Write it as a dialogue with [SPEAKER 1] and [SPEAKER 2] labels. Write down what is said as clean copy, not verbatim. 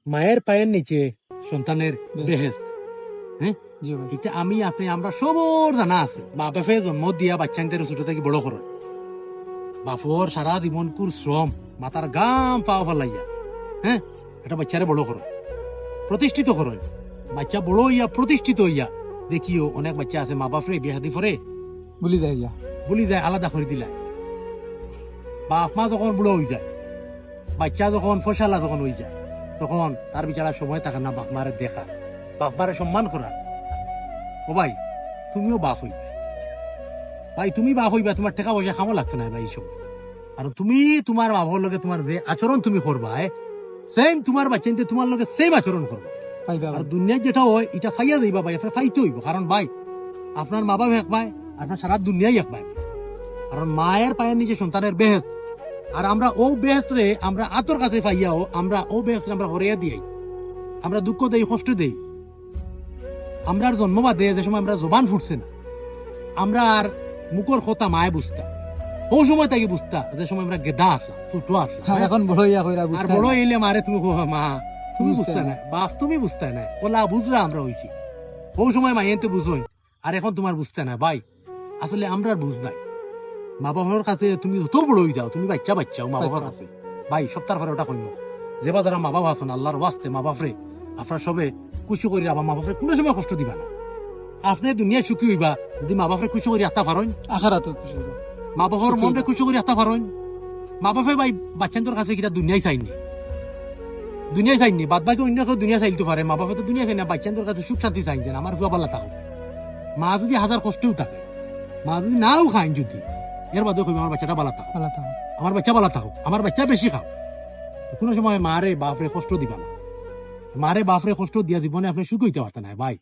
[SPEAKER 1] মায়ের পায়ের নিচে সন্তানের বেহেস্ত। হ্যাঁ,
[SPEAKER 2] জি ভাই।
[SPEAKER 1] এটা আমি আপনি আমরা সবর জানা আছে। মা বাপে জন্ম দিয়া বাচ্চাদের ছোট থেকে বড় করে, বাপর সারা জীবন কুর শ্রম, মাতার গাম পাও ফেলাইয়া, হ্যাঁ, এটা বাচ্চারে বড় করো, প্রতিষ্ঠিত করো। বাচ্চা বড় হইয়া প্রতিষ্ঠিত হইয়া দেখিও অনেক বাচ্চা আছে মা বাপরে বিয়া শাদী করে
[SPEAKER 2] বলি যাই যা।
[SPEAKER 1] বলি যায় আলাদা করে দিলায়। বাপ মা যখন বুড়ো হয়ে যায়, বাচ্চা যখন ফসলা যখন হয়ে যায়, তখন তার বিচারা সময় থাকে না বাপ মারে দেখা, বাপ মারে সম্মান করা। ও ভাই, তুমিও বাপ হইবে ভাই, তুমি বাপ হইবা, তোমার টাকা পয়সা খামো লাগতো না ভাই এইসব। আর তুমি তোমার বাবার লগে তোমার যে আচরণ তুমি করবা, সেম তোমার বাচ্চা তোমার লগে সেম আচরণ করবা।
[SPEAKER 2] পাইবা
[SPEAKER 1] আর
[SPEAKER 2] ভাই।
[SPEAKER 1] দুনিয়া যেটা হয় এটা ফাইয়া যাইবা ভাই, আপনার ফাইতে হইব। কারণ ভাই, আপনার মা বাবা এক পায়, আপনার সারা দুনিয়াই এক পায়। কারণ মায়ের পায়ের নিচে সন্তানের বেহেস্ত। আর আমরা ও বেহেস্তে আমরা আতর কাছে পাইয়াও আমরা ও বেহেস্তে আমরা হরিয়া দিই, আমরা দুঃখ দেই, কষ্ট দেই। আমরা আর জন্মবাদে যে সময় আমরা জবান ফুটছে না, আমরা আর মুখর কথা মায় বুঝতা, ও সময় তাকে বুঝতা যে সময় আমরা গেদা আসা ছোট আসা।
[SPEAKER 2] আর এখন বড় হইয়া কইরা
[SPEAKER 1] আর
[SPEAKER 2] বুঝতে
[SPEAKER 1] বড়
[SPEAKER 2] হয় না।
[SPEAKER 1] এলে মারে তুমি কহো, মা তুমি
[SPEAKER 2] বুঝতে
[SPEAKER 1] বুঝতে না, বাপ তুমি বুঝতে না, ওলা বুঝরা আমরা হইছি। ও সময় মাইয়েতে বুঝোই, আর এখন তোমার বুঝতে না ভাই। আসলে আমরা আর বুঝ নাই। মা বাবার কাছে তুমি যত বড় হয়ে যাও, তুমি বাচ্চা বাচ্চাও মা বাবার কাছে ভাই। সপ্তাহ পরে ওটা কইল যে বা যারা মা বাবা আছেন, আল্লাহর ওয়াস্তে মা বাপরে আপনার সবে খুশি করি আবার মা বাপরে কোনো সময় কষ্ট দিবা না। আপনি দুনিয়ায় সুখী হইবা যদি মা বাপরে খুশি করি আত্মা পারেন,
[SPEAKER 2] আখারা তো খুশি হইবা।
[SPEAKER 1] মা বাবার
[SPEAKER 2] সুখী
[SPEAKER 1] মনটা
[SPEAKER 2] হইবা।
[SPEAKER 1] খুশি করি আত্মা পারেন। মা বাপে ভাই বাচ্চাদের কাছে কিটা দুনিয়ায় চাইনি, দুনিয়ায় চাইনি, বাদ বাকি অন্য কেউ দুনিয়া চাইতে পারে, মা বাপে তো দুনিয়া চাই না। বাচ্চাদের কাছে সুখ শান্তি চাইছেন, আমার ফুয়া পাল্লা থাকুক। মা যদি হাজার কষ্টেও থাকে, মা যদি নাও খাইন, যদি এর বাদেও কইবে আমার বাচ্চাটা বালা থাকুক,
[SPEAKER 2] ভালো থাকো।
[SPEAKER 1] আমার বাচ্চা বালা থাকুক, আমার বাচ্চা বেশি খাও। কোনো সময় মারে বাপরে কষ্ট দিবা না। মারে বাপরে কষ্ট দিয়া জীবনে আপনি সুখ হইতে পারতেন না ভাই।